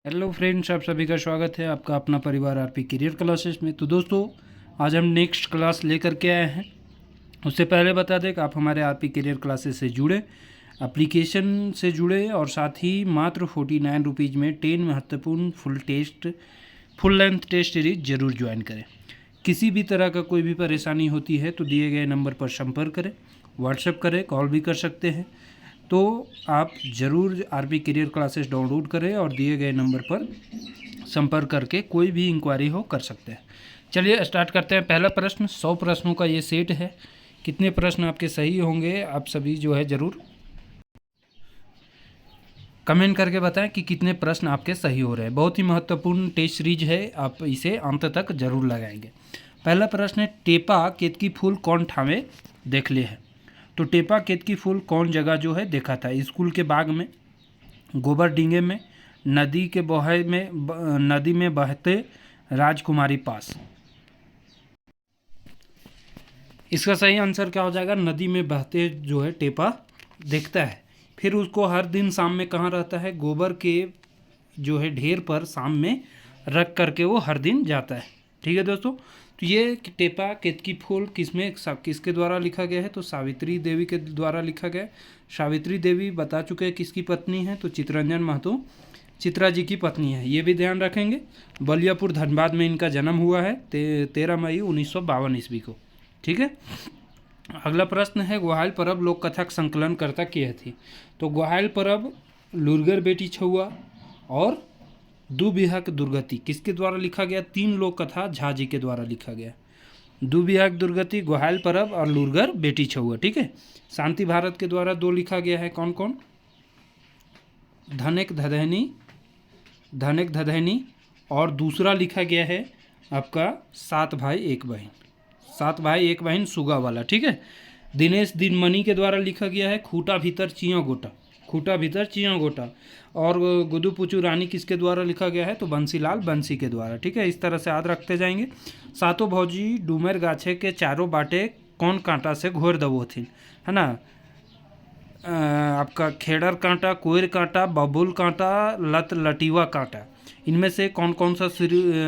Hello friends, आप सभी का स्वागत है आपका अपना परिवार आरपी करियर क्लासेस में। तो दोस्तों, आज हम नेक्स्ट क्लास लेकर के आए हैं। उससे पहले बता दें कि आप हमारे आरपी करियर क्लासेस से जुड़े, एप्लीकेशन से जुड़े और साथ ही मात्र 49 रुपीज़ में 10 महत्वपूर्ण फुल लेंथ टेस्ट सीरीज जरूर ज्वाइन करें। किसी भी तरह का कोई भी परेशानी होती है तो दिए गए नंबर पर संपर्क करें, व्हाट्सएप करें, कॉल भी कर सकते हैं। तो आप ज़रूर आरपी करियर क्लासेस डाउनलोड करें और दिए गए नंबर पर संपर्क करके कोई भी इंक्वायरी हो कर सकते हैं। चलिए स्टार्ट करते हैं। पहला प्रश्न, 100 प्रश्नों का ये सेट है। कितने प्रश्न आपके सही होंगे आप सभी जो है ज़रूर कमेंट करके बताएं कि कितने प्रश्न आपके सही हो रहे हैं। बहुत ही महत्वपूर्ण टेस्ट सीरीज है, आप इसे अंत तक जरूर लगाएंगे। पहला प्रश्न है, टेपा केतकी फूल कौन ठामे देख ले है। तो टेपा केतकी फूल कौन जगह जो है देखा था? स्कूल के बाग में, गोबर डींगे में, नदी में बहते राजकुमारी पास। इसका सही आंसर क्या हो जाएगा? नदी में बहते जो है टेपा देखता है, फिर उसको हर दिन शाम में कहाँ रहता है? गोबर के जो है ढेर पर शाम में रख करके वो हर दिन जाता है। ठीक है दोस्तों, तो ये टेपा केतकी फूल किसके द्वारा लिखा गया है? तो सावित्री देवी के द्वारा लिखा गया है। सावित्री देवी बता चुके हैं किसकी पत्नी है? तो चित्तरंजन महतो चित्रा जी की पत्नी है, ये भी ध्यान रखेंगे। बलियापुर धनबाद में इनका जन्म हुआ है 13 मई 1952 ईस्वी को। ठीक है। अगला प्रश्न है, ग्वाहाल परब लोक कथा संकलन करता किए थी। तो ग्वाहाल परब लुरगर बेटी छुआ और दुबिहक दुर्गति किसके द्वारा लिखा गया? 3 लोक कथा झा जी के द्वारा लिखा गया। दुबिहक दुर्गति, ग्वाहाल परब और लुरगर बेटी छुआ। ठीक है। शांति भारत के द्वारा 2 लिखा गया है। कौन कौन? धनक धदैनी और दूसरा लिखा गया है आपका 7 भाई एक बहन। 7 भाई एक बहन सुगा वाला। ठीक है। दिनेश दिनमणि के द्वारा लिखा गया है खूटा भीतर चियों गोटा। और गुदू पुचू रानी किसके द्वारा लिखा गया है? तो बंसीलाल बंसी के द्वारा। ठीक है। इस तरह से याद रखते जाएंगे। सातों भौजी डूमर गाछे के चारों बाटे कौन कांटा से घोर दबो थी, है ना? आपका खेड़र कांटा, कोयर कांटा, बबूल कांटा, लटीवा कांटा। इनमें से कौन कौन सा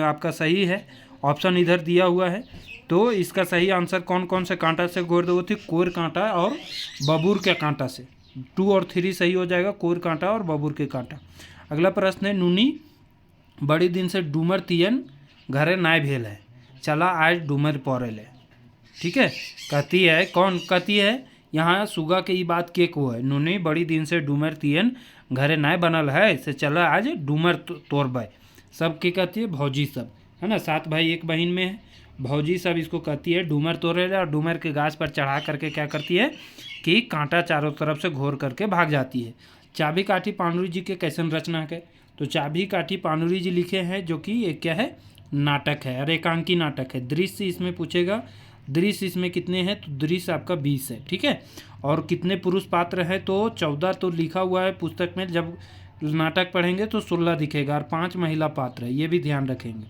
आपका सही है? ऑप्शन इधर दिया हुआ है। तो इसका सही आंसर कौन कौन से कांटा से घोर दबो थी? कोयर कांटा और बबूर के कांटा से। 2 और 3 सही हो जाएगा, कोयर कांटा और बबूर के कांटा। अगला प्रश्न है, नूनी बड़ी दिन से डूमर तियन घरे नाय भेल है, चला आज डूमर पौरेल है। ठीक है। कहती है, कौन कहती है? यहाँ सुगा के ई बात के को है, नूनी बड़ी दिन से डूमर तियन घरे नाय बनल है, से चला आज डूमर तोड़बे। सब के कहती है? भौजी सब, है ना? 7 भाई एक बहन में है, भौजी सब इसको कहती है डूमर तोड़े। और डूमर के गाछ पर चढ़ा करके क्या करती है कि कांटा चारों तरफ से घोर करके भाग जाती है। चाबी काठी पानुरी जी के कैसन रचना है? तो चाबी काठी पानुरी जी लिखे हैं, जो कि एक क्या है? नाटक है और एकांकी नाटक है। दृश्य इसमें पूछेगा, दृश्य इसमें कितने हैं? तो दृश्य आपका 20 है। ठीक है। और कितने पुरुष पात्र हैं? तो 14 तो लिखा हुआ है पुस्तक में, जब नाटक पढ़ेंगे तो 16 दिखेगा, और 5 महिला पात्र है, ये भी ध्यान रखेंगे।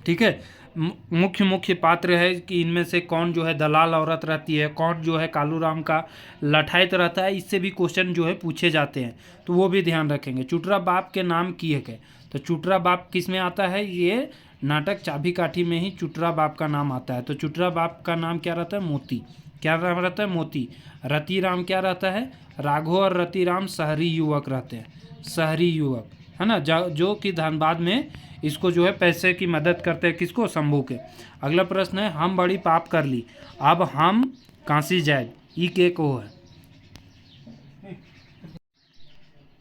ठीक है। मुख्य पात्र है कि इनमें से कौन जो है दलाल औरत रहती है, कौन जो है कालूराम का लठायत रहता है। इससे भी क्वेश्चन जो है पूछे जाते हैं, तो वो भी ध्यान रखेंगे। चुटरा बाप के नाम की है? तो चुटरा बाप किस में आता है? ये नाटक चाबी काठी में ही चुटरा बाप का नाम आता है। तो चुटरा बाप का नाम क्या रहता है? मोती। क्या नाम रहता है? मोती। रतिराम क्या रहता है? राघव और रतिराम शहरी युवक रहते हैं, शहरी युवक, है ना? जो कि धनबाद में इसको जो है पैसे की मदद करते हैं, किसको? शंभू के। अगला प्रश्न है, हम बड़ी पाप कर ली अब हम काशी जाए, ई के को है?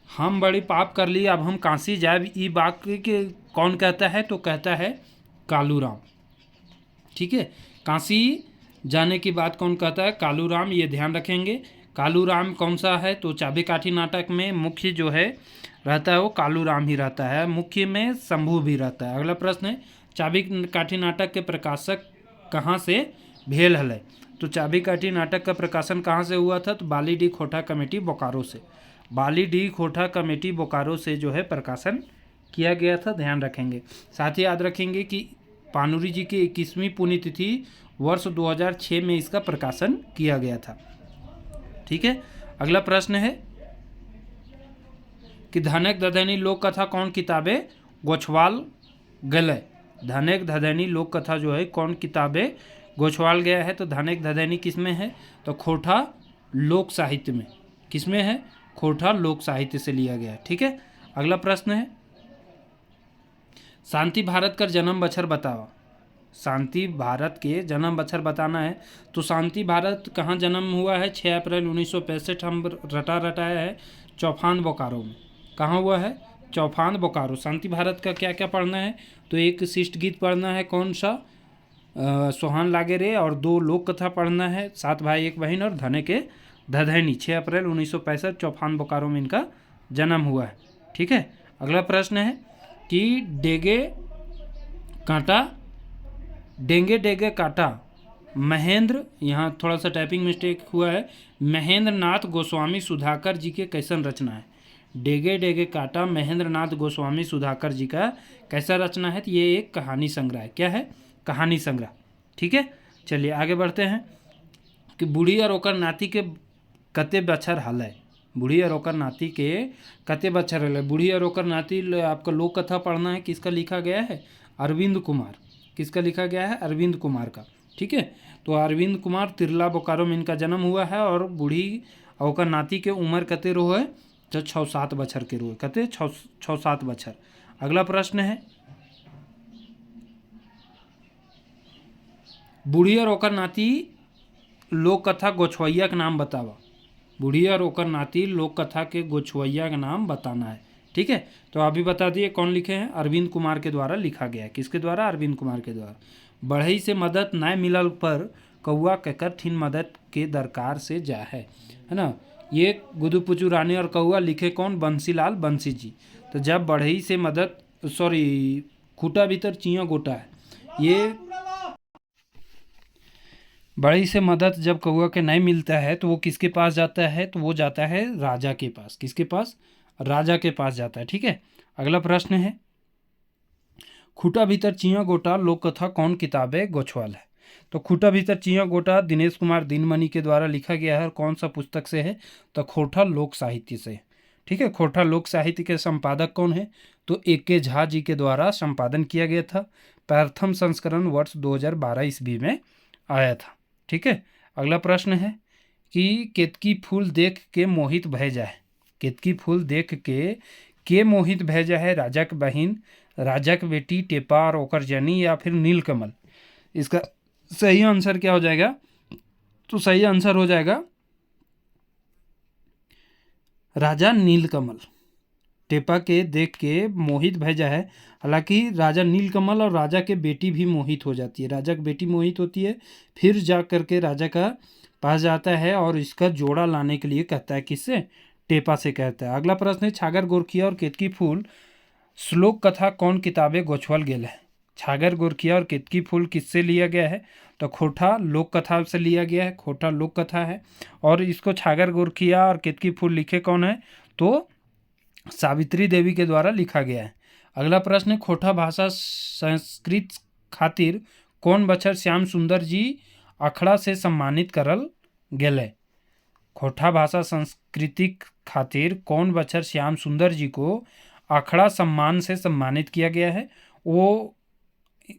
हम बड़ी पाप कर ली अब हम काशी जाए, ई वाक्य के कौन कहता है? तो कहता है कालूराम। ठीक है। काशी जाने की बात कौन कहता है? कालूराम, ये ध्यान रखेंगे। कालूराम कौन सा है? तो चाबी काठी नाटक में मुख्य जो है रहता है वो कालूराम ही रहता है, मुख्य में शंभू भी रहता है। अगला प्रश्न है, चाबी काठी नाटक के प्रकाशक कहाँ से भेल हले? तो चाबी काठी नाटक का प्रकाशन कहाँ से हुआ था? तो बालीडीह खोटा कमेटी बोकारो से। बालीडीह खोटा कमेटी बोकारो से जो है प्रकाशन किया गया था, ध्यान रखेंगे। साथ ही याद रखेंगे कि पानुरी जी की 21वीं पुण्यतिथि वर्ष 2006 में इसका प्रकाशन किया गया था। ठीक है। अगला प्रश्न है, कि धनक धधनी लोक कथा कौन किताबे गोछवाल गले। धनक धधनी लोक कथा जो है कौन किताबे गोछवाल गया है, तो धनक धधनी किस में है, तो खोटा लोक साहित्य में। किस में है, खोटा लोक साहित्य से लिया गया है। ठीक है, अगला प्रश्न है शांति भारत का जन्म बछर बताओ। शांति भारत के जन्म बछर बताना है, तो शांति भारत कहाँ जन्म हुआ है, 6 अप्रैल 1965 हम रटाया है चौफान बोकारो में। कहाँ हुआ है, चौफान बोकारो। शांति भारत का क्या क्या पढ़ना है, तो एक शिष्ट गीत पढ़ना है, कौन सा, सोहान लागे रे, और 2 लोक कथा पढ़ना है, 7 भाई 1 बहन और धने के धधैनी। 6 अप्रैल 1965 चौफान बोकारो में इनका जन्म हुआ है। ठीक है, अगला प्रश्न है कि डेंगे डेगे काटा महेंद्र, यहाँ थोड़ा सा टाइपिंग मिस्टेक हुआ है, महेंद्र नाथ गोस्वामी सुधाकर जी के कैसन रचना है। डेगे डेगे काटा महेंद्र नाथ गोस्वामी सुधाकर जी का कैसा रचना है, तो ये एक कहानी संग्रह है। क्या है, कहानी संग्रह। ठीक है, चलिए आगे बढ़ते हैं कि बूढ़ी और ओकर नाती के कते बछर हाल है। बूढ़ी और ओकर नाती के कते बछर हाल है। बूढ़ी और ओकर नाती आपका लोक कथा पढ़ना है, किसका लिखा गया है, अरविंद कुमार। किसका लिखा गया है, अरविंद कुमार का। ठीक है, तो अरविंद कुमार तिरला बोकारो में इनका जन्म हुआ है, और बूढ़ी और ओकर नाती के उम्र कते रो है, तो 6-7 बछर के रो, कते 6-7 बछर। अगला प्रश्न है बूढ़ी और ओकर नाती लोक कथा गोछवैया का नाम बतावा। बूढ़ी और ओकर नाती लोक कथा के गोछवैया का नाम बताना है। ठीक है, तो अभी बता दिए कौन लिखे हैं, अरविंद कुमार के द्वारा लिखा गया है। किसके द्वारा, अरविंद कुमार के द्वारा। बढ़ई से मदद न मिलल पर कौआ केकर ठिन मदद के दरकार से जा है ना। ये गुदुपुचू रानी और कौआ लिखे कौन, बंसीलाल बंसी जी। तो जब बढ़ई से मदद, सॉरी, खूटा भीतर चिया गोटा है, ये बढ़ई से मदद जब कौआ के नहीं मिलता है तो वो किसके पास जाता है, तो वो जाता है राजा के पास। किसके पास, राजा के पास जाता है। ठीक है, अगला प्रश्न है खूटा भीतर चिया गोटा लोक कथा कौन किताबे गोछवाल है। तो खूटा भीतर चिया गोटा दिनेश कुमार दिनमणि के द्वारा लिखा गया है, और कौन सा पुस्तक से है, तो खोटा लोक साहित्य से। ठीक है, खोटा लोक साहित्य के संपादक कौन है, तो ए.के. झा जी के द्वारा संपादन किया गया था। प्रथम संस्करण वर्ष 2012 ईस्वी में आया था। ठीक है, अगला प्रश्न है कि केतकी फूल देख के मोहित भय जाए। केतकी फूल देख के मोहित भय जाए, राजा के बहिन, राजा के बेटी, टेपा और ओकर जनी, या फिर नीलकमल। इसका सही आंसर क्या हो जाएगा, तो सही आंसर हो जाएगा राजा नीलकमल। टेपा के देख के मोहित भेजा है, हालांकि राजा नीलकमल और राजा के बेटी भी मोहित हो जाती है। राजा की बेटी मोहित होती है, फिर जा करके राजा का पास जाता है और इसका जोड़ा लाने के लिए कहता है, किससे, टेपा से कहता है। अगला प्रश्न है छागर गोरखिया और केतकी फूल श्लोक कथा कौन किताबे गोछवाल गेल है। छागर गोरखिया और केतकी फूल किससे लिया गया है, तो खोटा लोक कथा से लिया गया है। खोटा लोक कथा है, और इसको छागर गोरखिया और केतकी फूल लिखे कौन है, तो सावित्री देवी के द्वारा लिखा गया है। अगला प्रश्न है खोटा भाषा संस्कृत खातिर कौन बछर श्याम सुंदर जी अखड़ा से सम्मानित करल गेले। खोटा भाषा संस्कृतिक खातिर कौन बछर श्याम सुंदर जी को अखड़ा सम्मान से सम्मानित किया गया है, वो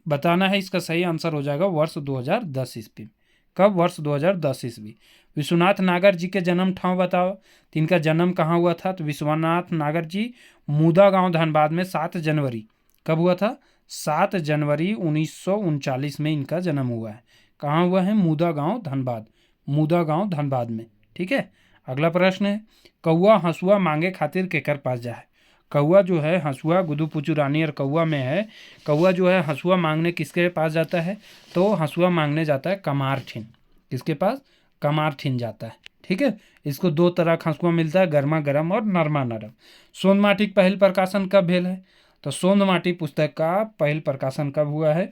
बताना है। इसका सही आंसर हो जाएगा वर्ष 2010 ईस्वी। कब, वर्ष 2010 ईस्वी। विश्वनाथ नागर जी के जन्म ठाव बताओ, तो इनका जन्म कहाँ हुआ था, तो विश्वनाथ नागर जी मूदा गांव धनबाद में 7 जनवरी, कब हुआ था, 7 जनवरी 1939 में इनका जन्म हुआ है। कहाँ हुआ है, मूदा गांव धनबाद, मूदा गांव धनबाद में। ठीक है, अगला प्रश्न है कौआ हंसुआ मांगे खातिर केकर पास जाए। कौआ जो है हंसुआ, गुदुपुचू रानी और कौआ में है। कौआ जो है हंसुआ मांगने किसके पास जाता है, तो हंसुआ मांगने जाता है कमार ठिन। किसके पास, कमार ठिन जाता है। ठीक है, इसको 2 तरह का हंसुआ मिलता है, गर्मा गर्म और नरमा नरम। सोन माटी का पहल प्रकाशन कब भेल है, तो सोन माटी पुस्तक का पहल प्रकाशन कब हुआ है,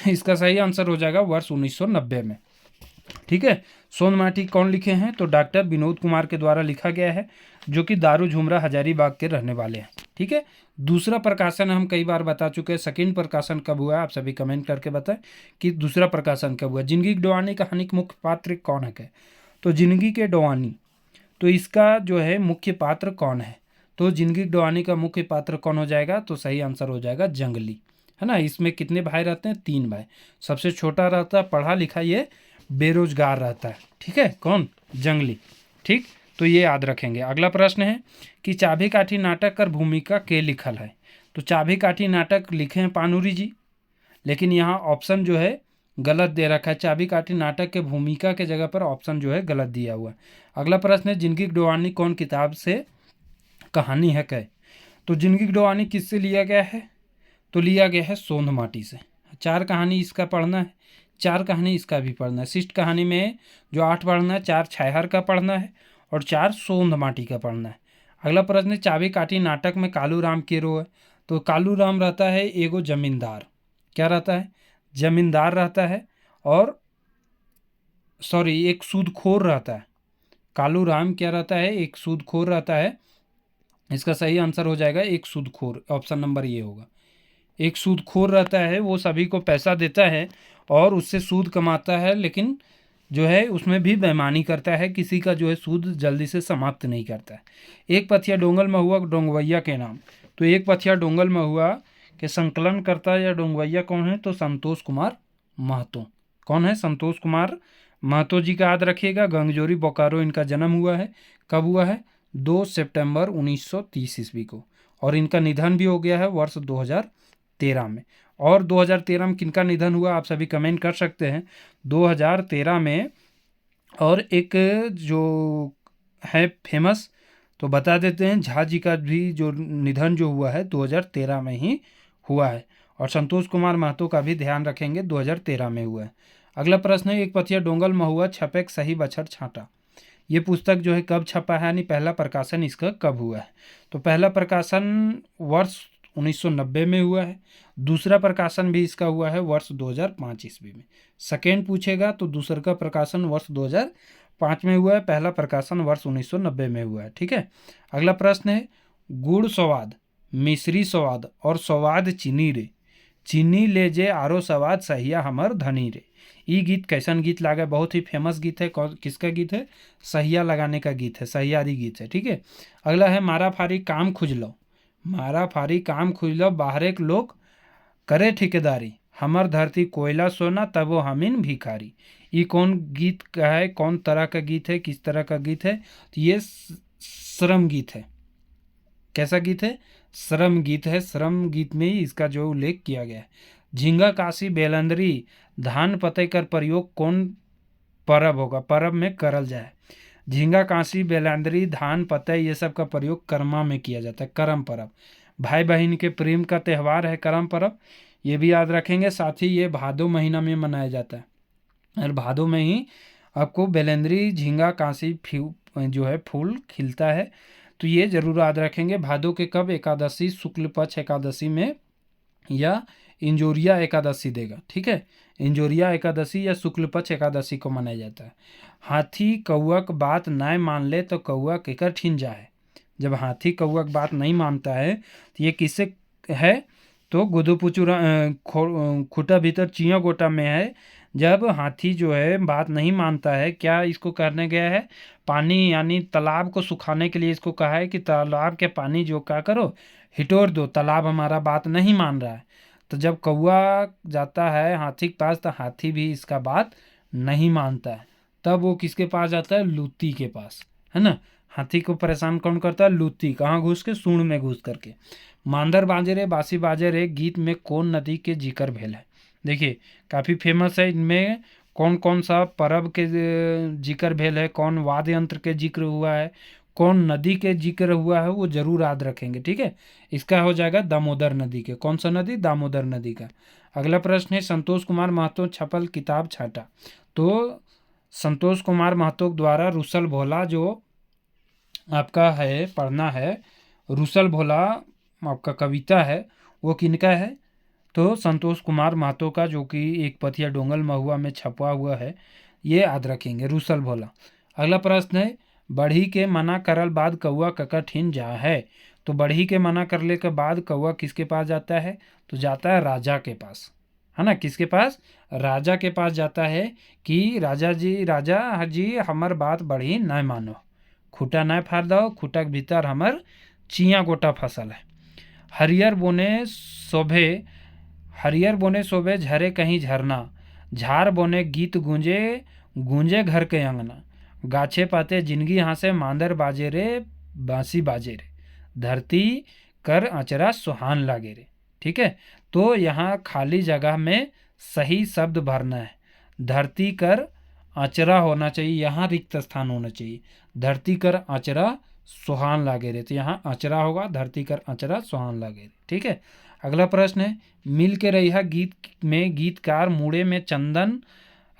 इसका सही आंसर हो जाएगा वर्ष 1990 में। ठीक है, सोन माटी कौन लिखे हैं, तो डॉक्टर विनोद कुमार के द्वारा लिखा गया है, जो कि दारू झुमरा हजारीबाग के रहने वाले हैं। ठीक है, दूसरा प्रकाशन हम कई बार बता चुके हैं। सेकंड प्रकाशन कब हुआ है, आप सभी कमेंट करके बताएं कि दूसरा प्रकाशन कब हुआ। जिंदगी की डोवानी कहानी के मुख्य पात्र कौन है, तो जिंदगी के डोवानी, तो इसका जो है मुख्य पात्र कौन है, तो जिंदगी डोआनी का मुख्य पात्र कौन हो जाएगा? तो सही आंसर हो जाएगा जंगली, है ना। इसमें कितने भाई रहते हैं? 3 भाई। सबसे छोटा रहता है, पढ़ा लिखा, ये बेरोजगार रहता है, ठीक है। कौन? जंगली, ठीक। तो ये याद रखेंगे। अगला प्रश्न है कि चाबी काठी नाटक कर भूमिका के लिखल है। तो चाबी काठी नाटक लिखे हैं पानूरी जी, लेकिन यहाँ ऑप्शन जो है गलत दे रखा है। चाबी काठी नाटक के भूमिका के जगह पर ऑप्शन जो है गलत दिया हुआ है। अगला प्रश्न है जिंदगी डोआनी कौन किताब से कहानी है कह? तो जिंदगी डोआनी किससे लिया गया है? तो लिया गया है सोंध माटी से। 4 कहानी इसका पढ़ना है, 4 कहानी इसका भी पढ़ना है। शिष्ट कहानी में जो 8 पढ़ना है, 4 छाहर का पढ़ना है और 4 सोंध माटी का पढ़ना है। अगला प्रश्न है चाबी काठी नाटक में कालू राम के रो है। तो कालू राम रहता है एगो जमींदार। क्या रहता है? जमींदार रहता है, और सॉरी एक सूदखोर रहता है। कालू राम क्या रहता है? एक सूदखोर रहता है। इसका सही आंसर हो जाएगा एक सूदखोर, ऑप्शन नंबर ये होगा। एक सूदखोर रहता है, वो सभी को पैसा देता है और उससे सूद कमाता है, लेकिन जो है उसमें भी बेईमानी करता है, किसी का जो है सूद जल्दी से समाप्त नहीं करता है। एक पथिया डोंगल महुआ डोंगवैया के नाम। तो एक पथिया डोंगल महुआ के संकलन करता है या डोंगवैया कौन है? तो संतोष कुमार महतो। कौन है? संतोष कुमार महतो जी का याद रखिएगा। गंगजोरी बोकारो इनका जन्म हुआ है। कब हुआ है? 2 सितंबर 1930 ईस्वी को। और इनका निधन भी हो गया है वर्ष 2013 में। और 2013 में किनका निधन हुआ आप सभी कमेंट कर सकते हैं 2013 में। और एक जो है फेमस, तो बता देते हैं, झा जी का भी जो निधन जो हुआ है 2013 में ही हुआ है। और संतोष कुमार महतो का भी ध्यान रखेंगे, 2013 में हुआ है। अगला प्रश्न है एक पथिया डोंगल महुआ छपेक सही बछर छांटा। ये पुस्तक जो है कब छपा है, यानी पहला प्रकाशन इसका कब हुआ है? तो पहला प्रकाशन वर्ष 1990 में हुआ है। दूसरा प्रकाशन भी इसका हुआ है वर्ष 2005 ईस्वी में। सेकेंड पूछेगा तो दूसरा का प्रकाशन वर्ष 2005 में हुआ है, पहला प्रकाशन वर्ष 1990 में हुआ है, ठीक है। अगला प्रश्न है गुड़ स्वाद, मिश्री स्वाद और स्वाद चीनी रे, चीनी ले जे आरो स्वाद सहिया हमर धनी रे। ये गीत कैसन गीत लागे? बहुत ही फेमस गीत है। किसका गीत है? सहिया लगाने का गीत है, सहियारी गीत है, ठीक है। अगला है मारा फारी काम खुजलो, मारा फारी काम खुजलो बाहरे के लोग करे ठेकेदारी, हमर धरती कोयला सोना तबो हमीन भिखारी। ये कौन गीत का है? कौन तरह का गीत है? किस तरह का गीत है? तो ये श्रम गीत है। कैसा गीत है? श्रम गीत है। श्रम गीत में ही इसका जो उल्लेख किया गया है। झींगा काशी बेलंदरी धान पते कर प्रयोग कौन परब होगा? परब में करल जाए। झींगा काशी बेलंदरी धान पते ये सब का प्रयोग कर्मा में किया जाता है, करम परब। भाई बहन के प्रेम का त्यौहार है करम परब, ये भी याद रखेंगे। साथ ही ये भादो महीना में मनाया जाता है, और भादो में ही आपको बेलंदरी झींगा काशी जो है फूल खिलता है। तो ये जरूर याद रखेंगे। भादो के कब? एकादशी, शुक्ल पक्ष एकादशी में, या इंजोरिया एकादशी देगा, ठीक है। इंजोरिया एकादशी या शुक्ल पक्ष एकादशी को मनाया जाता है। हाथी कौआ बात न मान ले तो कौआ केकर ठिन जाए। जब हाथी कौआ बात नहीं मानता है तो ये किससे है? तो गुदुपुचुरा खुटा भीतर चिया गोटा में है। जब हाथी जो है बात नहीं मानता है, क्या इसको करने गया है? पानी यानी तालाब को सुखाने के लिए इसको कहा है कि तालाब के पानी जो क्या करो, हिटोर दो, तालाब हमारा बात नहीं मान रहा है। तो जब कौआ जाता है हाथी के पास, तो हाथी भी इसका बात नहीं मानता है। तब वो किसके पास जाता है? लूती के पास, है ना। हाथी को परेशान कौन करता है? लूती। कहाँ घुस के? सूंड में घुस करके। मांदर बाजे रे बासी बाजे रे गीत में कौन नदी के जिक्र भेल है? देखिए काफ़ी फेमस है। इनमें कौन कौन सा पर्व के जिक्र भेल है, कौन वाद्य यंत्र के जिक्र हुआ है, कौन नदी के जिक्र हुआ है, वो जरूर याद रखेंगे, ठीक है। इसका हो जाएगा दामोदर नदी के। कौन सा नदी? दामोदर नदी का। अगला प्रश्न है संतोष कुमार महतो छपल किताब छाटा। तो संतोष कुमार महतो द्वारा रुसल भोला जो आपका है पढ़ना है, रुसल भोला आपका कविता है, वो किनका है? तो संतोष कुमार महतो का, जो कि एक पथिया डोंगल महुआ में छपा हुआ है, ये याद रखेंगे, रुसल भोला। अगला प्रश्न है बढ़ी के मना करल बाद कौआ ककर ठिन जा है। तो बढ़ी के मना करने के बाद कौआ किसके पास जाता है? तो जाता है राजा के पास, है ना। किसके पास? राजा के पास जाता है कि राजा जी हमर बात बढ़ी न मानो, खूटा न फाड़ दो, खूटा के भीतर हमर चिया गोटा फसल है। हरियर बोने शोभे झरे कहीं झरना, झार बोने गीत गूंजे गूंजे घर के अंगना, गाछे पाते जिंदगी हाँसे मांदर बाजे रे बांसी बाजे रे, धरती कर आचरा सुहान लागे रे। ठीक है, तो यहाँ खाली जगह में सही शब्द भरना है। धरती कर आचरा होना चाहिए, यहाँ रिक्त स्थान होना चाहिए। धरती कर आचरा सुहान लागे रे, तो यहाँ आचरा होगा, धरती कर आचरा सुहान लागे रे। ठीक है, अगला प्रश्न है, मिल के रहिया गीत में गीतकार मुड़े में चंदन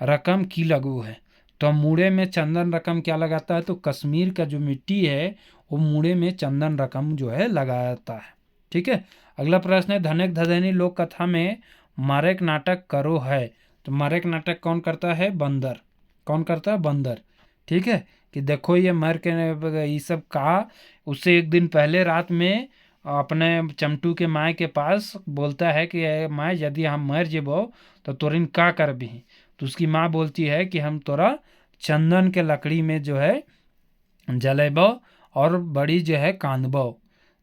रकम की लगू है। तो मुड़े में चंदन रकम क्या लगाता है, तो कश्मीर का जो मिट्टी है वो मुड़े में चंदन रकम जो है लगाता है। ठीक है, अगला प्रश्न है, धनक धधनी लोक कथा में मारेक नाटक करो है। तो मारेक नाटक कौन करता है, बंदर। कौन करता है, बंदर। ठीक है, कि देखो ये मर के ये सब कहा, उससे एक दिन पहले रात में अपने चमटू के माए के पास बोलता है कि माए यदि हम मर जेबो तो तोरिन का कर भी। तो उसकी माँ बोलती है कि हम तोरा चंदन के लकड़ी में जो है जलेबो और बड़ी जो है कांदबो।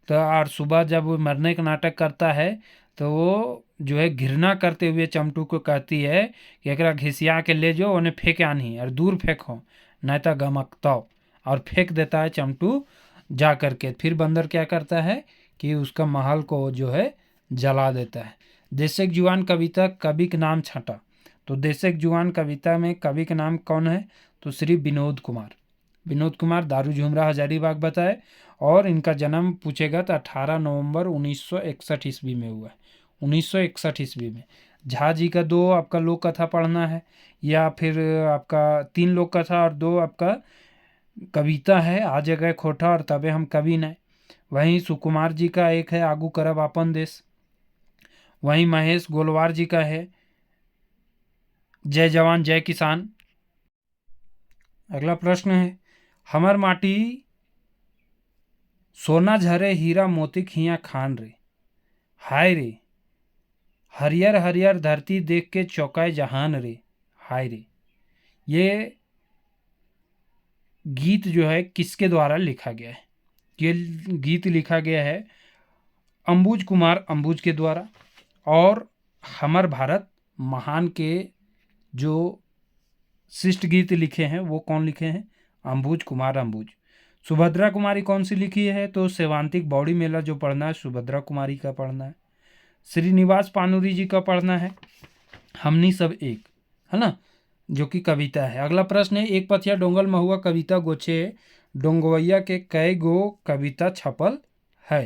तो और सुबह जब वो मरने का नाटक करता है तो वो जो है घृणा करते हुए चमटू को कहती है कि एकरा घिसिया के ले जाओ, उन्हें फेंक आनी और दूर फेंको नहीं तो गमकताओ, और फेंक देता है चमटू जा करके। फिर बंदर क्या करता है कि उसका महल को जो है जला देता है। देशक जुआन कविता कवि का नाम छाटा। तो देशक जुआन कविता में कवि का नाम कौन है, तो श्री विनोद कुमार। विनोद कुमार दारू झुमरा हजारीबाग बताए, और इनका जन्म पूछेगा तो 18 नवंबर 1961 ईस्वी में हुआ है। 1961 ईस्वी में। झा जी का 2 आपका लोक कथा पढ़ना है, या फिर आपका 3 लोक कथा और 2 आपका कविता है, आ जगह खोटा और तबे हम कवि न। वहीं सुकुमार जी का एक है आगू करब आपन देश। वहीं महेश गोलवार जी का है जय जवान जय किसान। अगला प्रश्न है, हमर माटी सोना झरे हीरा मोती खिया खान रे, हाय रे हरियर हरियर धरती देख के चौकाए जहान रे, हाय रे। ये गीत जो है किसके द्वारा लिखा गया है, ये गीत लिखा गया है अंबुज कुमार अंबुज के द्वारा। और हमर भारत महान के जो शिष्ट गीत लिखे हैं वो कौन लिखे हैं, अंबुज कुमार अंबुज। सुभद्रा कुमारी कौन सी लिखी है, तो सेवांतिक बौड़ी मेला जो पढ़ना है सुभद्रा कुमारी का पढ़ना है। श्रीनिवास पानुरी जी का पढ़ना है हमनी सब एक, है ना, जो कि कविता है। अगला प्रश्न है, एक पथिया डोंगल महुआ कविता गोछे डोंगवैया के कई गो कविता छपल है।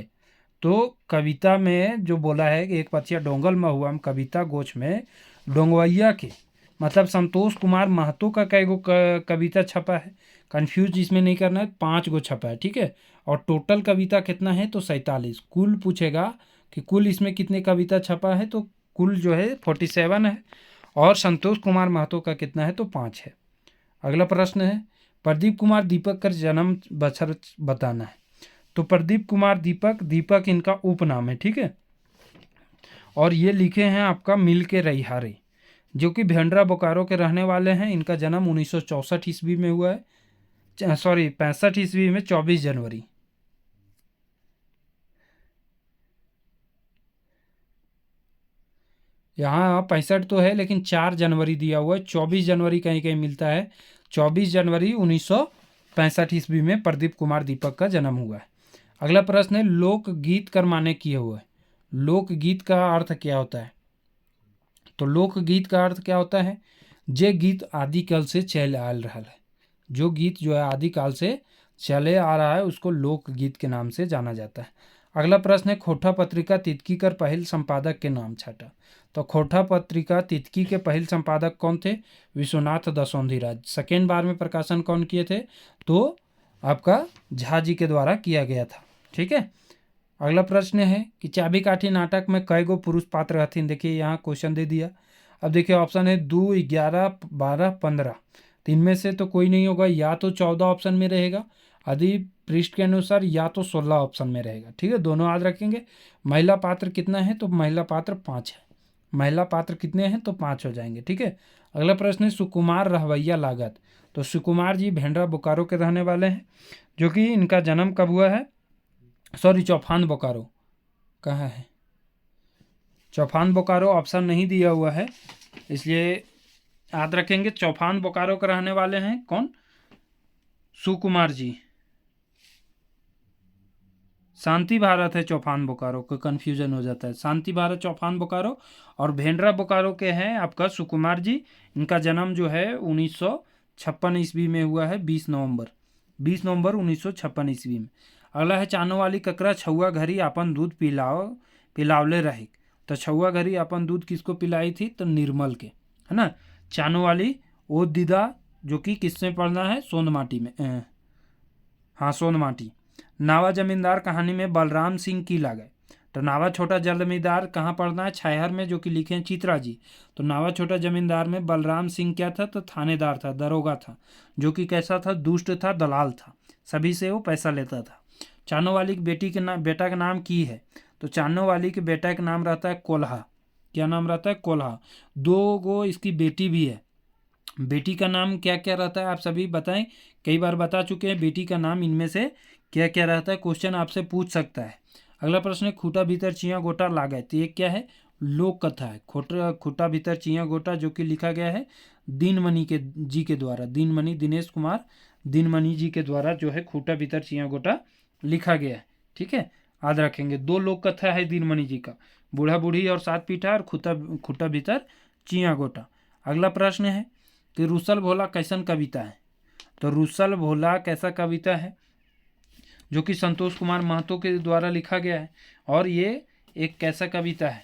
तो कविता में जो बोला है कि एक पथिया डोंगल महुआ कविता गोछ में डोंगवैया के मतलब संतोष कुमार महतो का कई गो कविता छपा है। कंफ्यूज इसमें नहीं करना है, 5 गो छपा है। ठीक है, और टोटल कविता कितना है, तो 47। कुल पूछेगा कि कुल इसमें कितने कविता छपा है, तो कुल जो है 47 है, और संतोष कुमार महतो का कितना है, तो 5 है। अगला प्रश्न है, प्रदीप कुमार दीपक का जन्म बछर बताना है। तो प्रदीप कुमार दीपक, दीपक इनका उपनाम है। ठीक है, और ये लिखे हैं आपका मिल के रहिहारे, जो कि भेंडरा बोकारो के रहने वाले हैं। इनका जन्म 1964 ईस्वी में हुआ है, 65 ईस्वी में 24 जनवरी। यहाँ 65 तो है लेकिन 4 जनवरी दिया हुआ है, 24 जनवरी कहीं कहीं मिलता है। 24 जनवरी 1965 ईस्वी में प्रदीप कुमार दीपक का जन्म हुआ है। अगला प्रश्न है, लोकगीत कर माने किए हुआ है। लोकगीत का अर्थ क्या होता है, तो लोकगीत का अर्थ क्या होता है, जे गीत आदिकाल से चल आ रहा है। जो गीत जो है आदिकाल से चले आ रहा है उसको लोकगीत के नाम से जाना जाता है। अगला प्रश्न है, खोटा पत्रिका तितकी कर पहल संपादक के नाम छाटा। तो खोटा पत्रिका तितकी के पहल संपादक कौन थे, विश्वनाथ दसौंधीराज। सेकेंड बार में प्रकाशन कौन किए थे, तो आपका झा जी के द्वारा किया गया था। ठीक है, अगला प्रश्न है कि चाबी काठी नाटक में कई गो पुरुष पात्र हथिन। देखिए यहाँ क्वेश्चन दे दिया। अब देखिए ऑप्शन है 2, 11, 12, 15। तो इनमें से तो कोई नहीं होगा, या तो 14 ऑप्शन में रहेगा आदि पृष्ठ के अनुसार, या तो 16 ऑप्शन में रहेगा। ठीक है, दोनों याद रखेंगे। महिला पात्र कितना है, तो महिला पात्र 5 है। महिला पात्र कितने हैं, तो 5 हो जाएंगे। ठीक है, अगला प्रश्न है, सुकुमार रहवैया लागत। तो सुकुमार जी भेंडरा बोकारो के रहने वाले हैं, जो कि इनका जन्म कब हुआ है, सॉरी, चौफान बोकारो कहाँ है? चौफान बोकारो ऑप्शन नहीं दिया हुआ है, इसलिए याद रखेंगे। चौफान बोकारो के रहने वाले हैं कौन? सुकुमार जी। शांति भारत है चौफान बोकारो, को कन्फ्यूजन हो जाता है। शांति भारत चौफान बोकारो, और भेंडरा बोकारो के हैं आपका सुकुमार जी। इनका जन्म जो है 1956 ईस्वी में हुआ है, 20 नवंबर 1956 ईस्वी में। अगला है चानो वाली ककरा छुआ घरी अपन दूध पिलावले रहे। तो छुआ घरी अपन दूध किसको पिलाई थी? तो निर्मल के, है ना। चानो वाली ओ दीदा, जो कि किसमें पढ़ना है? सोनमाटी में, हाँ सोनमाटी। नावा जमींदार कहानी में बलराम सिंह की लागए। तो नावा छोटा जमींदार कहाँ पढ़ना है? छाहर में, जो कि लिखे हैं चित्रा जी। तो नावा छोटा जमींदार में बलराम सिंह क्या था? तो थानेदार था, दरोगा था, जो कि कैसा था? दुष्ट था, दलाल था, सभी से वो पैसा लेता था। चानो वाली की बेटा का नाम की है। तो चानो वाली के बेटा का नाम रहता है कोल्हा। क्या नाम रहता है? कोल्हा। 2 इसकी बेटी भी है। बेटी का नाम क्या क्या रहता है आप सभी बताएं? कई बार बता चुके हैं बेटी का नाम, इनमें से क्या क्या रहता है? क्वेश्चन आपसे पूछ सकता है। अगला प्रश्न है खूटा भीतर चिया गोटा लागए। तो ये क्या है? लोक कथा है। खूटा भीतर चिया गोटा, जो कि लिखा गया है दीनमणि जी के द्वारा। दीनमणि, दिनेश कुमार दीनमणि जी के द्वारा जो है खूटा भीतर चिया गोटा लिखा गया है। ठीक है, याद रखेंगे। 2 लोक कथा है दीनमणि जी का, बूढ़ा बूढ़ी और 7 पीठा, और खूटा भीतर चिया गोटा। अगला प्रश्न है कि रुसल भोला कैसन कविता है? तो रुसल भोला कैसा कविता है? जो कि संतोष कुमार महतो के द्वारा लिखा गया है, और ये एक कैसा कविता है?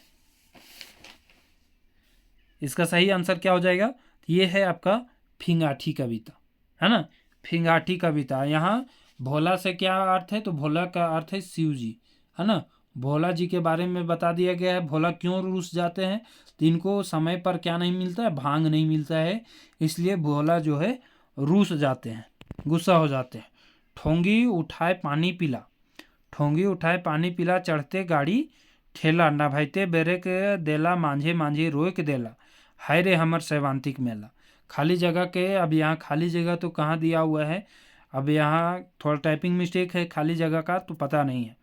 इसका सही आंसर क्या हो जाएगा? ये है आपका फिंगाठी कविता, है ना। फिंगाठी कविता। यहाँ भोला से क्या अर्थ है? तो भोला का अर्थ है शिव जी, है ना। भोला जी के बारे में बता दिया गया है। भोला क्यों रूस जाते हैं? तो इनको समय पर क्या नहीं मिलता है? भांग नहीं मिलता है, इसलिए भोला जो है रूस जाते हैं, गुस्सा हो जाते हैं। ठोंगी उठाए पानी पिला। ठोंगी उठाए पानी पिला, चढ़ते गाड़ी ठेला, नभैते बेरे के देला, मांझे मांझे रोक देला, हाय रे हमर सैवांतिक मेला। खाली जगह के, अब यहाँ खाली जगह तो कहाँ दिया हुआ है? अब यहाँ थोड़ा टाइपिंग मिस्टेक है, खाली जगह का तो पता नहीं है,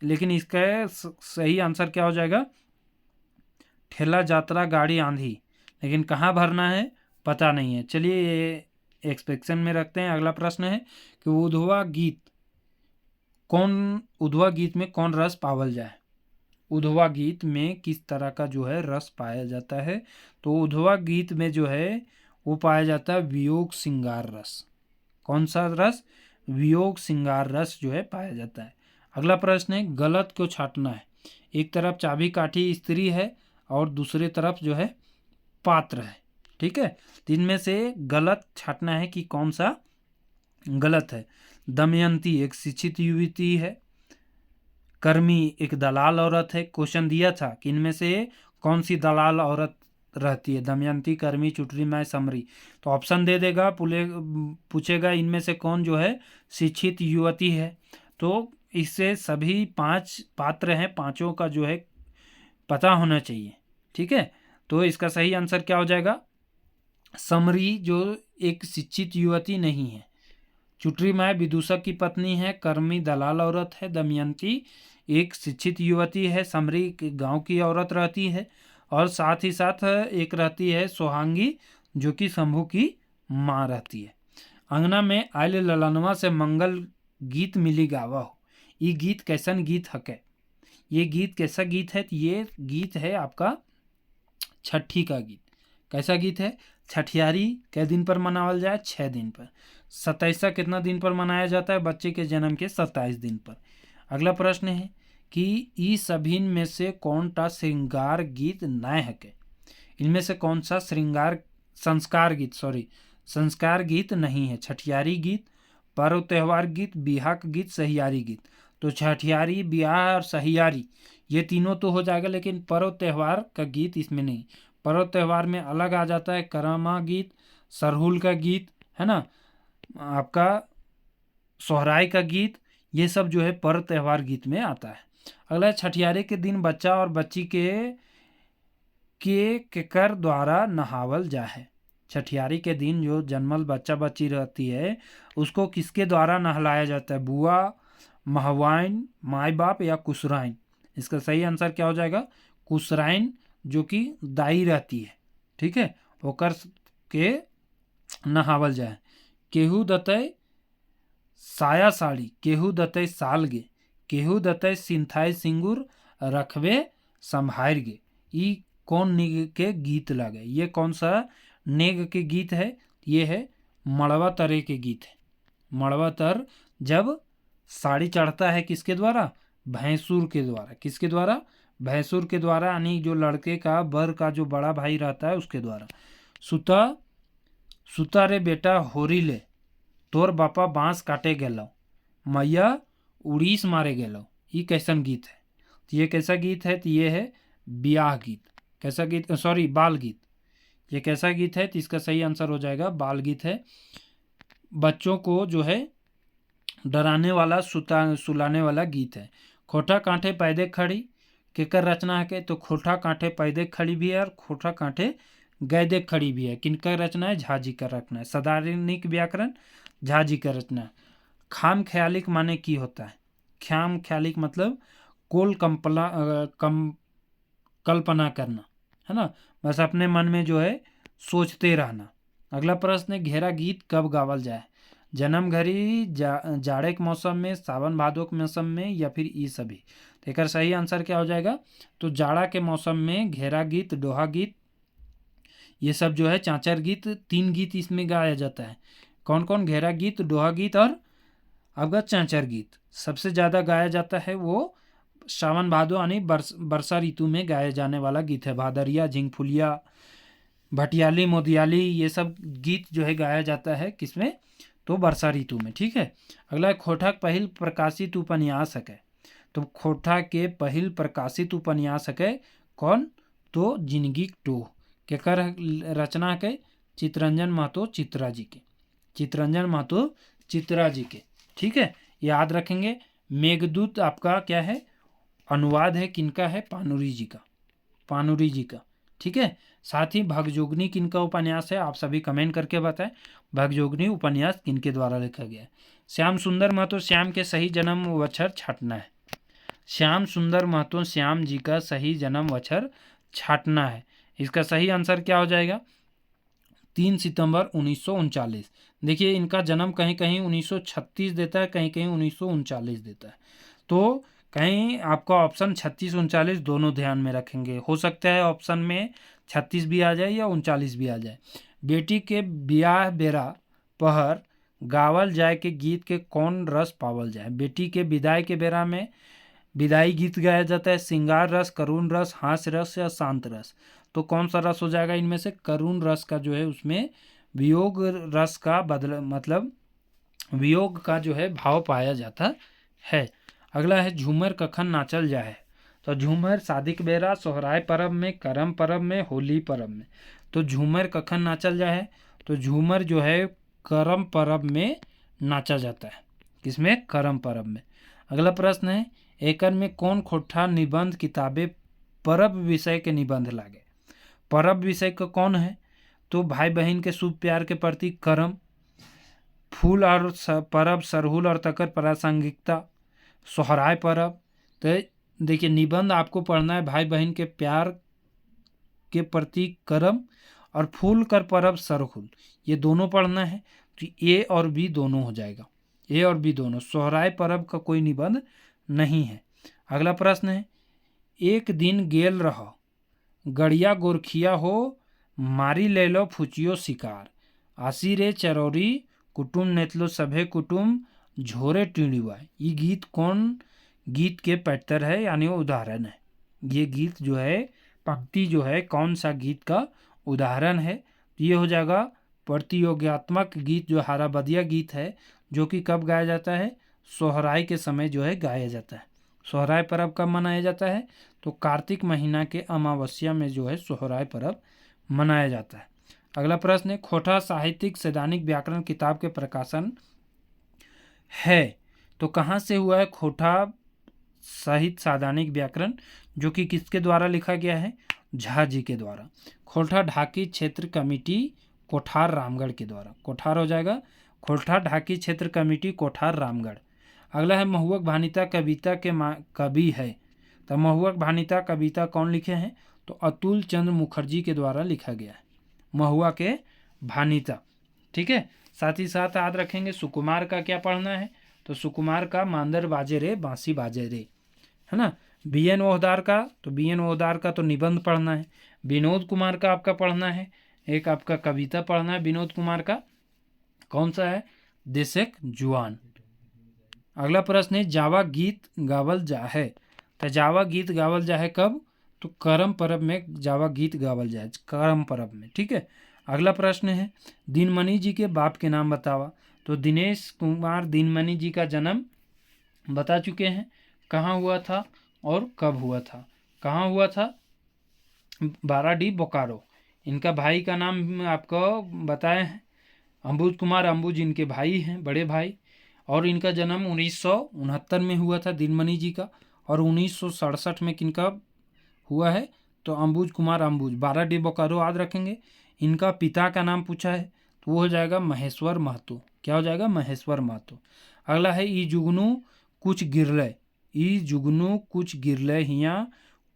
लेकिन इसका सही आंसर क्या हो जाएगा? ठेला यात्रा गाड़ी आंधी। लेकिन कहाँ भरना है पता नहीं है। चलिए ये एक्सपेक्शन में रखते हैं। अगला प्रश्न है कि उधवा गीत में कौन रस पावल जाए? उधवा गीत में किस तरह का जो है रस पाया जाता है? तो उधवा गीत में जो है वो पाया जाता है वियोग श्रृंगार रस। कौन सा रस? वियोग श्रृंगार रस जो है पाया जाता है। अगला प्रश्न है गलत क्यों छाटना है? एक तरफ चाबी काठी स्त्री है, और दूसरे तरफ जो है पात्र है। ठीक है, तो इनमें से गलत छाटना है कि कौन सा गलत है? दमयंती एक शिक्षित युवती है, कर्मी एक दलाल औरत है। क्वेश्चन दिया था कि इनमें से कौन सी दलाल औरत रहती है? दमयंती, कर्मी, चुटरी माय, समरी। तो ऑप्शन दे देगा, पूछेगा इनमें से कौन जो है शिक्षित युवती है। तो इससे सभी 5 पात्र हैं, पांचों का जो है पता होना चाहिए। ठीक है, तो इसका सही आंसर क्या हो जाएगा? समरी जो एक शिक्षित युवती नहीं है। चुटरी माय विदूषक की पत्नी है, कर्मी दलाल औरत है, दमयंती एक शिक्षित युवती है, समरी गांव की औरत रहती है, और साथ ही साथ एक रहती है सोहांगी, जो कि शंभू की माँ रहती है। अंगना में आयल ललनवा से मंगल गीत मिली गावा हो। ये गीत कैसन गीत हके? ये गीत कैसा गीत है? तो ये गीत है आपका छठी का गीत। कैसा गीत है? छठियारी कै दिन पर मनावल जाए? 6 दिन पर। 27 कितना दिन पर मनाया जाता है? बच्चे के जन्म के 27 दिन पर। अगला प्रश्न है कि ई सभिन में से कौन सा श्रृंगार गीत नय हके? इनमें से कौन सा संस्कार गीत नहीं है? छठियारी गीत, पर्व त्यौहार गीत, बिहार गीत, सहियारी गीत। तो छठियारी, बिहार और सहियारी ये तीनों तो हो जाएगा, लेकिन पर्व त्यौहार का गीत इसमें नहीं। पर्व त्यौहार में अलग आ जाता है करमा गीत, सरहुल का गीत, है ना, आपका सोहराय का गीत, ये सब जो है पर्व त्यौहार गीत में आता है। अगला है छठियारे के दिन बच्चा और बच्ची के केकर द्वारा नहावल जाए। छठियारी के दिन जो जन्मल बच्चा बच्ची रहती है उसको किसके द्वारा नहलाया जाता है? बुआ, महवाइन, माई बाप या कुसराइन। इसका सही आंसर क्या हो जाएगा? कुसराइन, जो कि दाई रहती है, ठीक है, ओकर के नहावल जाए। केहू दतय साया साड़ी, केहू दतय साल गे, केहू दतय सिंथाई सिंगूर, रखवे संभार गे। ई कौन नेग के गीत लागे? ये कौन सा नेग के गीत है? ये है मड़वा तरे के गीत है। मड़वा तर जब साड़ी चढ़ता है किसके द्वारा? भैंसुर के द्वारा। किसके द्वारा? भैंसुर के द्वारा, यानी जो लड़के का बर का जो बड़ा भाई रहता है उसके द्वारा। सुता सुता रे बेटा होरी ले, तोर बापा बांस काटे गेलो, मैया उड़ीस मारे गेलो। ये कैसन गीत है? तो ये कैसा गीत है? तो ये है ब्याह गीत। कैसा गीत? सॉरी, बाल गीत। ये कैसा गीत है? तो इसका सही आंसर हो जाएगा बाल गीत है। बच्चों को जो है डराने वाला, सुलाने वाला गीत है। खोटा कांठे पैदे खड़ी, केकर रचना है के? तो खोटा कांठे पैदे खड़ी भी है और खोटा कांठे गैदे खड़ी भी है। किनका रचना है? झा जी का रचना है। सदारण्यक व्याकरण झा जी का रचना है। खाम ख्यालिक माने की होता है? खाम ख्यालिक मतलब कोल कल्पना करना, है ना, बस अपने मन में जो है सोचते रहना। अगला प्रश्न है, घेरा गीत कब गावल जाए? जन्म घड़ी, जाड़े के मौसम में, सावन भादो के मौसम में, या फिर ई सभी। तो एक सही आंसर क्या हो जाएगा? तो जाड़ा के मौसम में घेरा गीत, डोहा गीत, ये सब जो है, चांचर गीत, 3 गीत इसमें गाया जाता है। कौन कौन? घेरा गीत, डोहा गीत और आपका चांचर गीत। सबसे ज़्यादा गाया जाता है वो सावन भादो यानी वर्षा ऋतु में गाया जाने वाला गीत है। भादरिया, झिंगफुलिया, भटियाली, मोदियाली, ये सब गीत जो है गाया जाता है किसमें? तो वर्षा ऋतु में, ठीक है। अगला है, खोटा के पहिल प्रकाशित उपन्यास है। तो खोटा के पहिल प्रकाशित उपन्यास है कौन? तो जिंदगी टोह। केकर रचना के? चितरंजन महतो चित्रा जी के। चितरंजन महतो चित्रा जी के, ठीक है, याद रखेंगे। मेघदूत आपका क्या है? अनुवाद है किनका है? पानुरी जी का। पानुरी जी का, ठीक है। साथ ही भगजोगनी किनका उपन्यास है? आप सभी कमेंट करके बताएं भगजोगनी उपन्यास किनके द्वारा लिखा गया है। श्याम सुंदर महतो श्याम के सही जन्म वछर छाटना है। श्याम सुंदर महतो श्याम जी का सही जन्म वछर छाटना है। इसका सही आंसर क्या हो जाएगा? 3 सितंबर 1939। देखिए, इनका जन्म कहीं कहीं 1936 देता है, कहीं कहीं 1939 देता है। तो कहीं आपका ऑप्शन 36-39 दोनों ध्यान में रखेंगे। हो सकता है ऑप्शन में 36 भी आ जाए या 39 भी आ जाए। बेटी के ब्याह बेरा पहर गावल जाए के गीत के कौन रस पावल जाए? बेटी के विदाई के बेरा में विदाई गीत गाया जाता है। श्रृंगार रस, करुण रस, हास्य रस या शांत रस। तो कौन सा रस हो जाएगा इनमें से? करुण रस का जो है उसमें वियोग रस का मतलब वियोग का जो है भाव पाया जाता है। अगला है, झूमर कखन नाचल जाए? तो झूमर शादी के बेरा, सोहराय पर्व में, करम पर्व में, होली पर्व में। तो झूमर कखन नाचल जाए? तो झूमर जो है करम पर्व में नाचा जाता है। किसमें? करम पर्व में। अगला प्रश्न है, एकड़ में कौन खोठा निबंध किताबें पर्व विषय के निबंध लागे? पर्व विषय का कौन है? तो भाई बहन के शुभ प्यार के प्रतीक करम, फूल और पर्व, सरहुल और तकर प्रासंगिकता, सोहराय पर्व। तो देखिए, निबंध आपको पढ़ना है भाई बहन के प्यार के प्रतीक करम और फूल कर पर्व सरहुल, ये दोनों पढ़ना है। तो ए और बी दोनों हो जाएगा, ए और बी दोनों। सोहराय पर्व का कोई निबंध नहीं है। अगला प्रश्न है, एक दिन गेल रहो गड़िया गोरखिया हो, मारी ले लो फुचियो शिकार, आसी रे चरौरी कुटुम नेतलो सभे कुटुम, झोरे टीढ़ुआ। ये गीत कौन गीत के पैटर है, यानी वो उदाहरण है। ये गीत जो है, पंक्ति जो है, कौन सा गीत का उदाहरण है? तो ये हो जाएगा प्रतियोगात्मक गीत, जो हाराबदिया गीत है, जो कि कब गाया जाता है? सोहराय के समय जो है गाया जाता है। सोहराय पर्व कब मनाया जाता है? तो कार्तिक महीना के अमावस्या में जो है सोहराय पर्व मनाया जाता है। अगला प्रश्न है, खोटा साहित्यिक सैद्धांतिक व्याकरण किताब के प्रकाशन है। तो कहाँ से हुआ है खोटा साहित्य सैद्धांतिक व्याकरण, जो कि किसके द्वारा लिखा गया है? झा जी के द्वारा। खोटा ढाकी क्षेत्र कमेटी कोठार रामगढ़ के द्वारा। कोठार हो जाएगा खोटा ढाकी क्षेत्र कमेटी कोठार रामगढ़। अगला है महुवक भानिता कविता के कवि है। तो महुवक भानिता कविता कौन लिखे हैं? तो अतुल चंद्र मुखर्जी के द्वारा लिखा गया है, महुआ के भानिता। ठीक है, साथ ही साथ याद रखेंगे सुकुमार का क्या पढ़ना है? तो सुकुमार का मांदर बाजे रे बांसी बाजे रे, है ना। बी एन ओहदार का, तो बी एन ओहदार का तो निबंध पढ़ना है। विनोद कुमार का आपका पढ़ना है, एक आपका कविता पढ़ना है विनोद कुमार का, कौन सा है? देशक जुआन। अगला प्रश्न है जावा गीत गावल जा है। तो जावा गीत गावल जा है कब? तो करम परब में जावा गीत गावल जाए, करम परब में। ठीक है, अगला प्रश्न है दीनमणि जी के बाप के नाम बतावा। तो दिनेश कुमार दीनमणि जी का जन्म बता चुके हैं, कहाँ हुआ था और कब हुआ था? कहाँ हुआ था? बाराडी बोकारो। इनका भाई का नाम आपको बताए हैं, अंबुज कुमार अंबुज इनके भाई हैं, बड़े भाई। और इनका जन्म 1969 में हुआ था दीनमणि जी का, और 1967 में किनका हुआ है? तो अंबुज कुमार अंबुज, बाराडी बोकारो याद रखेंगे। इनका पिता का नाम पूछा है तो वो हो जाएगा महेश्वर महतो। क्या हो जाएगा? महेश्वर महतो। अगला है ई जुगनू कुछ गिरले। ई जुगनू कुछ गिरले हिया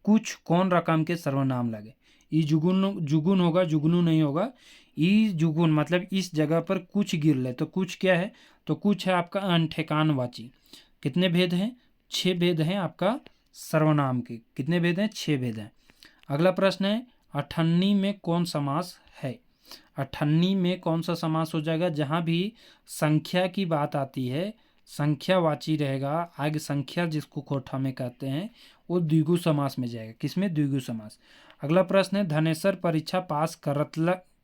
कुछ कौन रकम के सर्वनाम लगे? ई जुगुन, जुगुन होगा, जुगनू नहीं होगा। ई जुगुन मतलब इस जगह पर कुछ गिरले, तो कुछ क्या है? तो कुछ है आपका अनठेकान वाची। कितने भेद हैं? 6 भेद हैं आपका सर्वनाम के। कितने भेद हैं? 6 भेद हैं। अगला प्रश्न है अठन्नी में कौन समास है? अठन्नी में कौन सा समास हो जाएगा? जहाँ भी संख्या की बात आती है, संख्यावाची रहेगा, आगे संख्या जिसको कोठा में कहते हैं, वो द्विगु समास में जाएगा। किसमें? द्विगु समास। अगला प्रश्न है धनेसर परीक्षा पास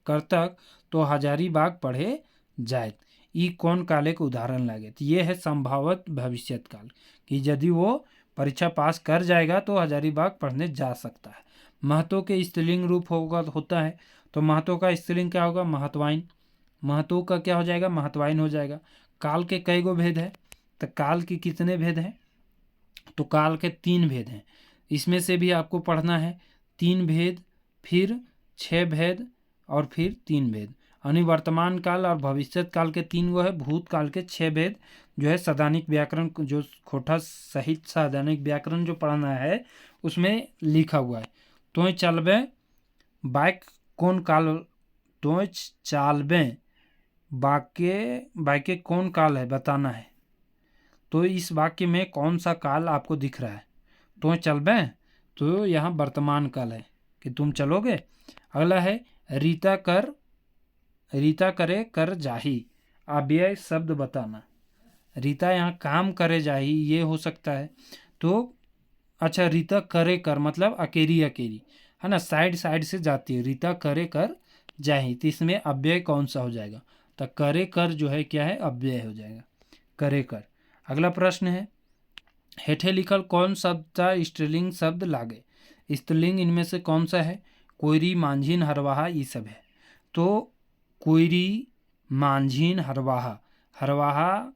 करतक तो हजारीबाग पढ़े जाए। ई कौन काले के उदाहरण लागे? तो ये है संभावत भविष्यत काल, कि यदि वो परीक्षा पास कर जाएगा तो हजारीबाग पढ़ने जा सकता है। महतो के स्त्रीलिंग रूप होता है, तो महतो का स्त्रीलिंग क्या होगा? महतवाइन। महतो का क्या हो जाएगा? महतवाइन हो जाएगा। काल के कई गो भेद है? तो काल के कितने भेद हैं? तो काल के 3 भेद हैं। इसमें से भी आपको पढ़ना है 3 भेद, फिर 6 भेद और फिर 3 भेद। यानी वर्तमान काल और भविष्यत काल के 3 गो है, भूतकाल के 6 भेद जो है सैद्धांतिक व्याकरण, जो खोटा सहित सैद्धांतिक व्याकरण जो पढ़ना है उसमें लिखा हुआ है। तो चलबे बाइक कौन काल, तो चालबे बाके कौन काल है बताना है। तो इस वाक्य में कौन सा काल आपको दिख रहा है? तो चलबे, तो यहाँ वर्तमान काल है कि तुम चलोगे। अगला है रीता करे कर जाही, अव्यय शब्द बताना। रीता यहाँ काम करे जाही, ये हो सकता है। तो अच्छा, रीता करे कर मतलब अकेली अकेली, है ना, साइड साइड से जाती है। रीता करे कर जाही, तो इसमें अव्यय कौन सा हो जाएगा? तो करे कर जो है क्या है? अव्यय हो जाएगा, करे कर। अगला प्रश्न है हेठे लिखल कौन शब्द स्त्रीलिंग शब्द लागे? स्त्रीलिंग इनमें से कौन सा है? कोयरी मांझिन हरवाहा ये सब है। तो कोयरी मांझिन हरवाहा, हरवाहा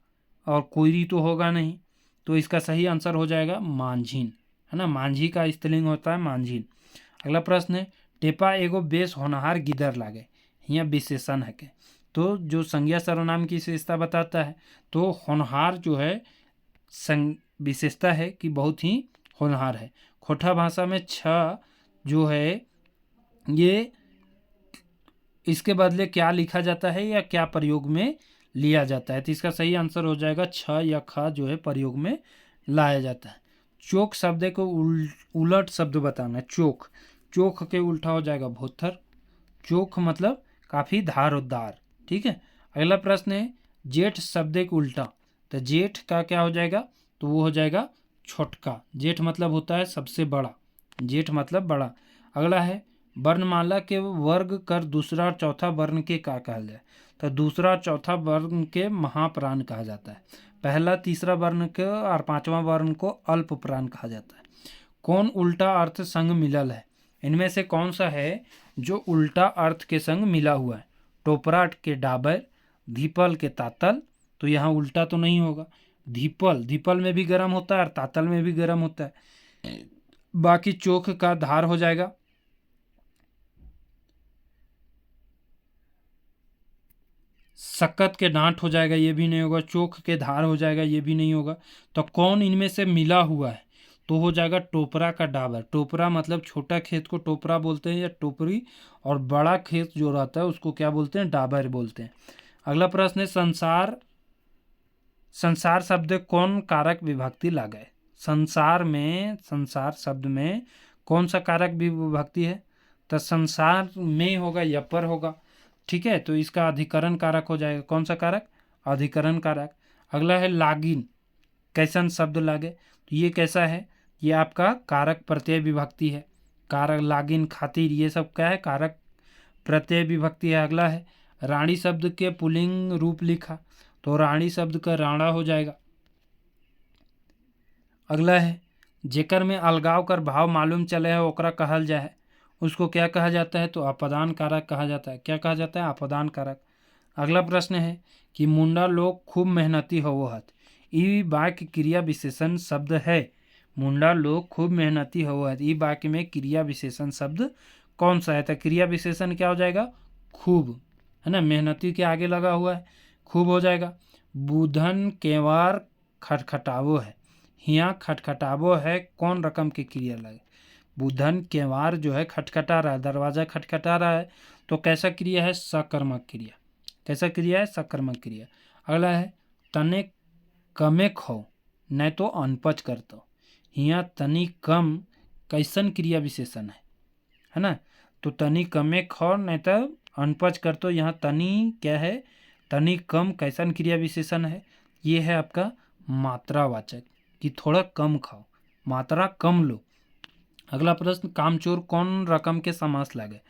और कोयरी तो होगा नहीं, तो इसका सही आंसर हो जाएगा मांझिन, है ना। मांझी का स्त्रीलिंग होता है मांझिन। अगला प्रश्न है टेपा एगो बेस होनहार गिदर लागे, यहाँ विशेषण है के। तो जो संज्ञा सर्वनाम की विशेषता बताता है, तो होनहार जो है विशेषता है कि बहुत ही होनहार है। खोटा भाषा में छ जो है ये इसके बदले क्या लिखा जाता है या क्या प्रयोग में लिया जाता है? तो इसका सही आंसर हो जाएगा छ या ख जो है प्रयोग में लाया जाता है। चोक शब्द को उलट शब्द बताना है। चोक, चोक के उल्टा हो जाएगा भोथर। चोक मतलब काफ़ी धारदार। ठीक है, अगला प्रश्न है जेठ शब्द के उल्टा। तो जेठ का क्या हो जाएगा? तो वो हो जाएगा छोटका। जेठ मतलब होता है सबसे बड़ा, जेठ मतलब बड़ा। अगला है वर्णमाला के वर्ग कर दूसरा और चौथा वर्ण के क्या कहा जाए? तो दूसरा और चौथा वर्ण के महाप्राण कहा जाता है। पहला तीसरा वर्ण के और पांचवा वर्ण को अल्प प्राण कहा जाता है। कौन उल्टा अर्थ संग मिलल है? इनमें से कौन सा है जो उल्टा अर्थ के संग मिला हुआ है? टोपराट के डाबर, धीपल के तातल। तो यहाँ उल्टा तो नहीं होगा। धीपल, धीपल में भी गर्म होता है और तातल में भी गर्म होता है। बाकी चोख का धार हो जाएगा। शक्कत के डांट हो जाएगा, ये भी नहीं होगा। चोख के धार हो जाएगा, ये भी नहीं होगा। तो कौन इनमें से मिला हुआ है? तो हो जाएगा टोपरा का डाबर। टोपरा मतलब छोटा खेत को टोपरा बोलते हैं या टोपरी, और बड़ा खेत जो रहता है उसको क्या बोलते हैं? डाबर बोलते हैं। अगला प्रश्न है, संसार शब्द कौन कारक विभक्ति लागे? संसार शब्द में कौन सा कारक विभक्ति है? तो संसार में होगा, यपर होगा। ठीक है, तो इसका अधिकरण कारक हो जाएगा। कौन सा कारक? अधिकरण कारक। अगला है लागिन, कैसन शब्द लागे? तो ये कैसा है? ये आपका कारक प्रत्यय विभक्ति है। कारक, लागिन, खातिर, ये सब क्या है? कारक प्रत्यय विभक्ति है। अगला है रानी शब्द के पुल्लिंग रूप लिखा, तो रानी शब्द का राणा हो जाएगा। अगला है जेकर में अलगाव कर भाव मालूम चले है ओकरा कहल जाए, उसको क्या कहा जाता है? तो अपदान कारक कहा जाता है। क्या कहा जाता है? अपदान कारक। अगला प्रश्न है कि मुंडा लोग खूब मेहनती होवत, ई वाक्य क्रिया विशेषण शब्द है। मुंडा लोग खूब मेहनती होवत, ई वाक्य में क्रिया विशेषण शब्द कौन सा है? तो क्रिया विशेषण क्या हो जाएगा? खूब, है ना। मेहनती के आगे लगा हुआ है, खूब हो जाएगा। बुधन केवार खटखटावो है, हियाँ खटखटावो है कौन रकम की क्रिया लगे? बुधन केवार जो है खटखटा रहा है, दरवाज़ा खटखटा रहा है, तो कैसा क्रिया है? सकर्मक क्रिया। कैसा क्रिया है? सकर्मक क्रिया। अगला है तने कमे खो नहीं तो अनपच करतो, हियाँ तनी कम कैसन क्रिया विशेषण है ना। तो तनी कमे खो नहीं तो अनपच करतो, यहाँ तनी क्या है? तनी कम कैसन क्रिया विशेषण है? ये है आपका मात्रावाचक, कि थोड़ा कम खाओ, मात्रा कम लो। अगला प्रश्न, कामचोर कौन रकम के समास लागे?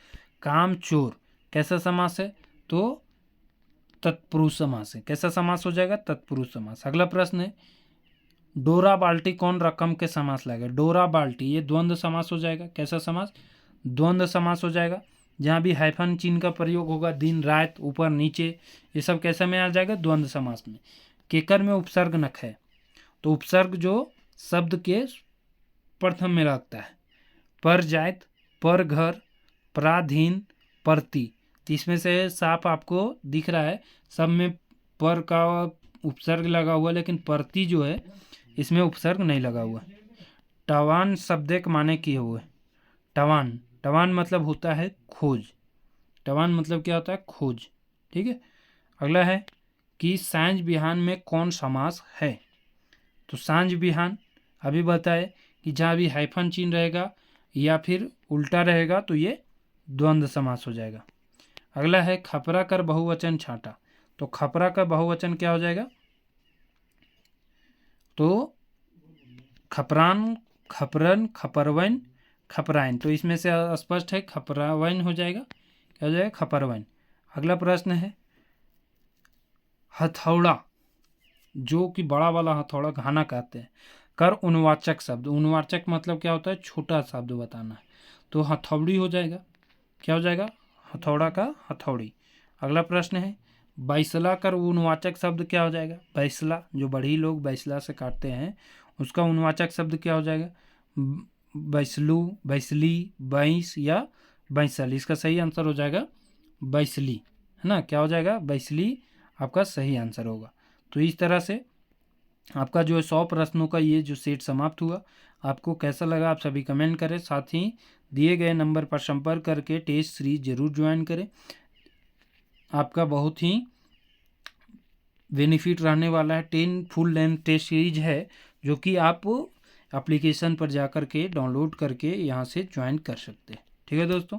कामचोर कैसा समास है? तो तत्पुरुष समास है। कैसा समास हो जाएगा? तत्पुरुष समास। अगला प्रश्न है डोरा बाल्टी कौन रकम के समास लागे? डोरा बाल्टी ये द्वंद्व समास हो जाएगा। कैसा समास? द्वंद्व समास हो जाएगा। जहाँ भी हाइफन चिन्ह का प्रयोग होगा, दिन रात, ऊपर नीचे, ये सब कैसे में आ जाएगा? द्वंद्व समास में। केकर में उपसर्ग नख है? तो उपसर्ग जो शब्द के प्रथम में लगता है, पर जायत, पर घर, पराधीन, परती, तो इसमें से साफ आपको दिख रहा है सब में पर का उपसर्ग लगा हुआ, लेकिन परती जो है इसमें उपसर्ग नहीं लगा हुआ। टवान शब्द के माने किए हुए, टवान, टवान मतलब होता है खोज। टवान मतलब क्या होता है? खोज। ठीक है। अगला है कि सांझ बिहान में कौन समास है? तो सांझ बिहान अभी बताए कि जहाँ भी हाइफन चिन्ह रहेगा या फिर उल्टा रहेगा तो ये द्वंद्व समास हो जाएगा। अगला है खपरा कर बहुवचन छांटा, तो खपरा का बहुवचन क्या हो जाएगा? तो खपरान, खपरन, खपरवन, खपराइन, तो इसमें से स्पष्ट है खपरावन हो जाएगा। क्या हो जाएगा? खपरवन। अगला प्रश्न है हथौड़ा, जो कि बड़ा वाला हथौड़ा घाना कहते हैं, कर उनवाचक शब्द। उनवाचक मतलब क्या होता है? छोटा शब्द बताना है, तो हथौड़ी हो जाएगा। क्या हो जाएगा? हथौड़ा का हथौड़ी। अगला प्रश्न है बैसला कर उनवाचक शब्द क्या हो जाएगा? बैसला, जो बड़ी लोग बैसला से काटते हैं, उसका उनवाचक शब्द क्या हो जाएगा? बैसलू, बैसली, बैंस या बैंसल। इसका सही आंसर हो जाएगा बैसली, है ना। क्या हो जाएगा? बैसली आपका सही आंसर होगा। तो इस तरह से आपका जो 100 प्रश्नों का ये जो सेट समाप्त हुआ। आपको कैसा लगा आप सभी कमेंट करें, साथ ही दिए गए नंबर पर संपर्क करके टेस्ट सीरीज जरूर ज्वाइन करें। आपका बहुत ही बेनिफिट रहने वाला है। 10 फुल लेंथ टेस्ट सीरीज है जो कि आप एप्लीकेशन पर जा कर के डाउनलोड करके यहाँ से ज्वाइन कर सकते हैं। ठीक है दोस्तों।